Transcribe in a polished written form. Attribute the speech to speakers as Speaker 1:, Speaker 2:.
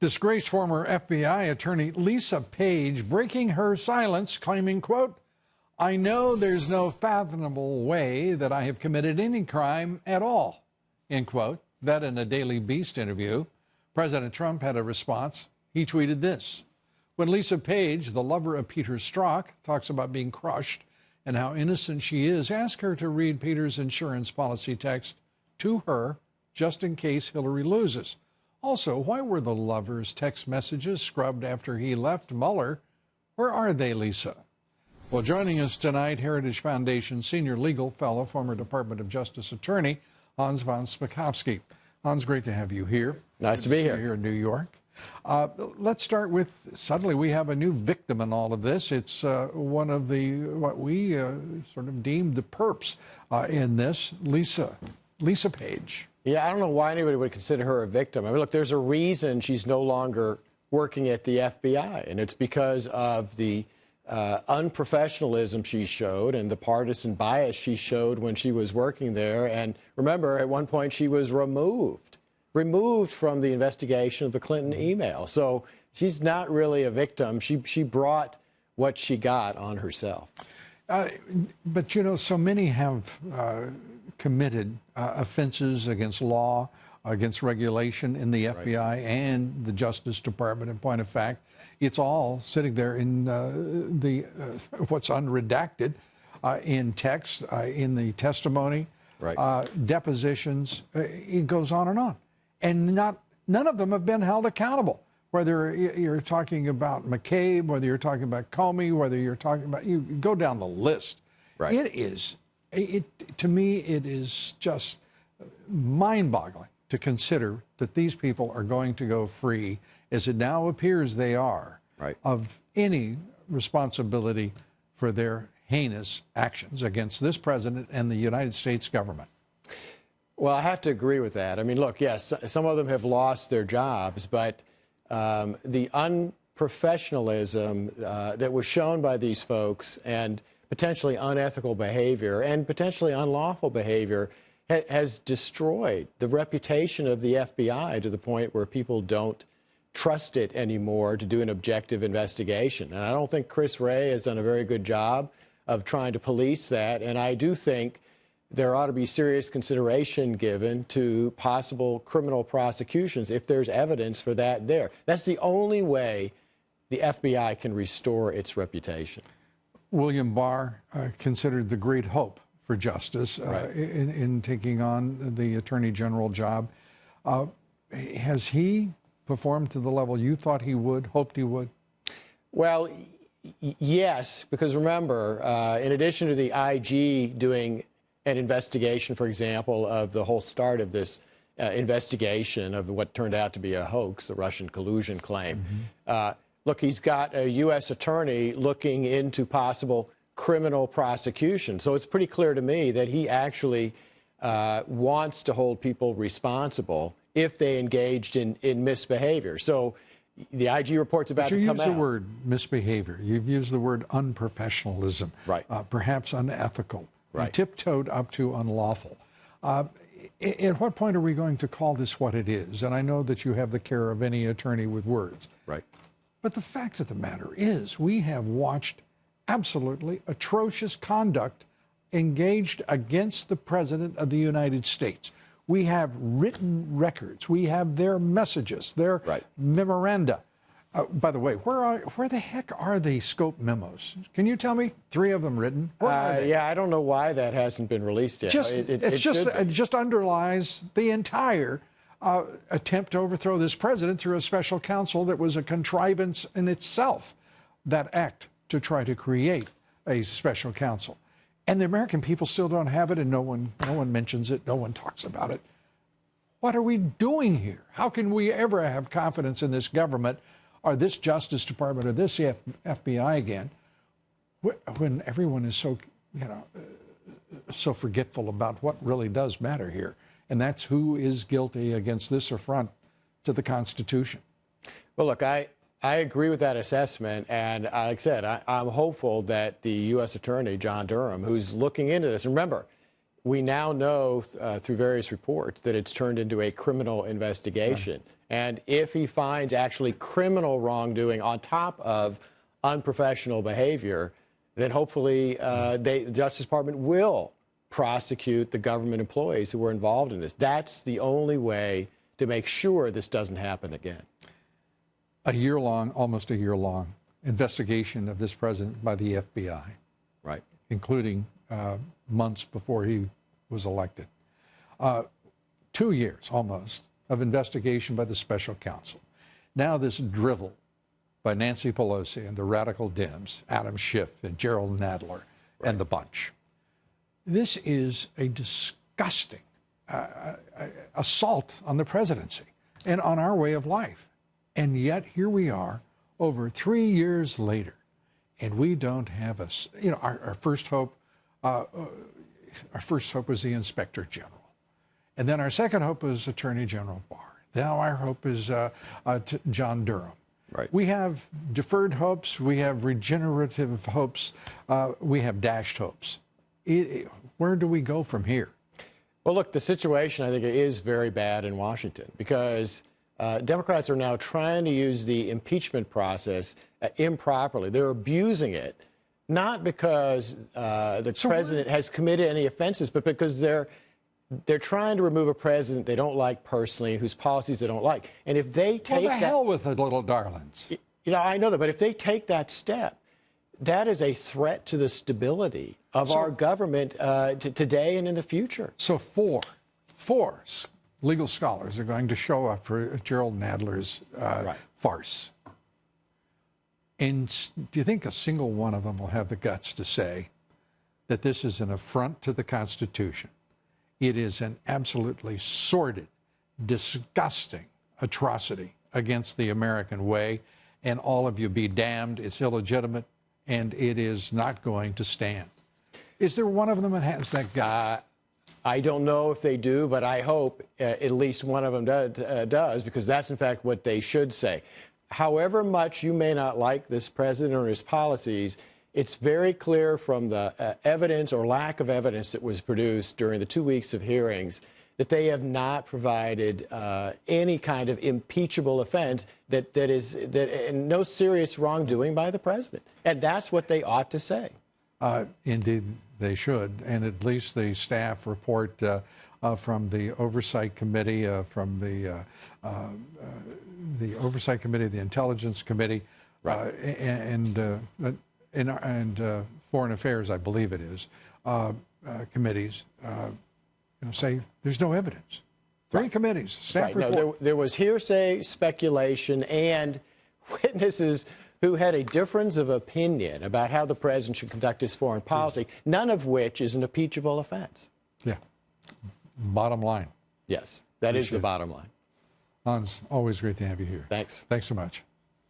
Speaker 1: Disgraced former FBI attorney Lisa Page breaking her silence, claiming, quote, "I know there's no fathomable way that I have committed any crime at all," end quote. That in a Daily Beast interview. President Trump had a response. He tweeted this: "When Lisa Page, the lover of Peter Strzok, talks about being crushed and how innocent she is, ask her to read Peter's insurance policy text to her just in case Hillary loses. Also, why were the lover's text messages scrubbed after he left Mueller? Where are they, Lisa?" Well, joining us tonight, Heritage Foundation Senior Legal Fellow, former Department of Justice Attorney, Hans Von Spakovsky. Hans, great to have you here.
Speaker 2: Nice to be here.
Speaker 1: Here in New York. Let's start with, suddenly we have a new victim in all of this. It's one of the, what we sort of deemed the perps in this, Lisa Page.
Speaker 2: Yeah, I don't know why anybody would consider her a victim. I mean, look, there's a reason she's no longer working at the FBI, and it's because of the unprofessionalism she showed and the partisan bias she showed when she was working there. And remember, at one point she was removed from the investigation of the Clinton email. So she's not really a victim. She brought what she got on herself.
Speaker 1: But, you know, so many have committed offenses against law, against regulation in the FBI and the Justice Department. In point of fact, it's all sitting there in what's unredacted in text, in the testimony, depositions. It goes on, and none of them have been held accountable. Whether you're talking about McCabe, whether you're talking about Comey, whether you're talking about, you go down the list. To me, it is just mind-boggling to consider that these people are going to go free, as it now appears they are, of any responsibility for their heinous actions against this president and the United States government.
Speaker 2: Well, I have to agree with that. I mean, look, yes, some of them have lost their jobs, but the unprofessionalism that was shown by these folks and potentially unethical behavior and potentially unlawful behavior has destroyed the reputation of the FBI to the point where people don't trust it anymore to do an objective investigation. And I don't think Chris Wray has done a very good job of trying to police that. And I do think there ought to be serious consideration given to possible criminal prosecutions if there's evidence for that there. That's the only way the FBI can restore its reputation.
Speaker 1: William Barr, considered the great hope for justice in taking on the Attorney General job. Has he performed to the level you thought he would, hoped he would?
Speaker 2: Well, yes, because remember, in addition to the IG doing an investigation, for example, of the whole start of this investigation of what turned out to be a hoax, the Russian collusion claim. Look, he's got a U.S. attorney looking into possible criminal prosecution. So it's pretty clear to me that he actually wants to hold people responsible if they engaged in misbehavior. So the IG report's about to come out.
Speaker 1: You use the word misbehavior. You've used the word unprofessionalism. Perhaps unethical. And tiptoed up to unlawful. At what point are we going to call this what it is? And I know that you have the care of any attorney with words. But the fact of the matter is, we have watched absolutely atrocious conduct engaged against the President of the United States. We have written records. We have their messages, their memoranda. By the way, where the heck are the scope memos? Can you tell me? 3 of them written?
Speaker 2: Yeah, I don't know why that hasn't been released yet.
Speaker 1: It just underlies the entire attempt to overthrow this president through a special counsel that was a contrivance in itself, that act to try to create a special counsel. And the American people still don't have it, and no one mentions it, no one talks about it. What are we doing here? How can we ever have confidence in this government or this Justice Department or this FBI again when everyone is so, so forgetful about what really does matter here? And that's who is guilty against this affront to the Constitution.
Speaker 2: Well, look, I agree with that assessment. And like I said, I'm hopeful that the U.S. Attorney, John Durham, who's looking into this, remember, we now know through various reports that it's turned into a criminal investigation. Right. And if he finds actually criminal wrongdoing on top of unprofessional behavior, then hopefully the Justice Department will prosecute the government employees who were involved in this. That's the only way to make sure this doesn't happen again.
Speaker 1: A year-long, almost a year-long investigation of this president by the FBI.
Speaker 2: Right.
Speaker 1: Including months before he was elected. 2 years, almost, of investigation by the special counsel. Now this drivel by Nancy Pelosi and the radical Dems, Adam Schiff and Gerald Nadler and the bunch. This is a disgusting assault on the presidency and on our way of life. And yet here we are over 3 years later, and we don't have our first hope. Our first hope was the Inspector General, and then our second hope was Attorney General Barr. Now our hope is John Durham.
Speaker 2: Right.
Speaker 1: We have deferred hopes. We have regenerative hopes. We have dashed hopes. Where do we go from here?
Speaker 2: Well, look, the situation, I think, is very bad in Washington because Democrats are now trying to use the impeachment process improperly. They're abusing it, not because the president has committed any offenses, but because they're trying to remove a president they don't like personally and whose policies they don't like. And if they take
Speaker 1: the hell with the little darlings.
Speaker 2: You know, I know that, but if they take that step, that is a threat to the stability of our government today and in the future. So
Speaker 1: four legal scholars are going to show up for Gerald Nadler's farce. And do you think a single one of them will have the guts to say that this is an affront to the Constitution? It is an absolutely sordid, disgusting atrocity against the American way, and all of you be damned, it's illegitimate, and it is not going to stand. Is there one of them that has that gut?
Speaker 2: I don't know if they do, but I hope at least one of them does, because that's, in fact, what they should say. However much you may not like this president or his policies, it's very clear from the evidence or lack of evidence that was produced during the 2 weeks of hearings that they have not provided any kind of impeachable offense and no serious wrongdoing by the president. And that's what they ought to say.
Speaker 1: Indeed, they should. And at least the staff report from the Oversight Committee, from the Oversight Committee, the Intelligence Committee, and Foreign Affairs, I believe it is, committees, say there's no evidence. Three committees, staff report.
Speaker 2: No, there was hearsay, speculation, and witnesses who had a difference of opinion about how the president should conduct his foreign policy, none of which is an impeachable offense.
Speaker 1: Yeah. Bottom line.
Speaker 2: Yes, that is the bottom line.
Speaker 1: Hans, always great to have you here.
Speaker 2: Thanks.
Speaker 1: Thanks so much.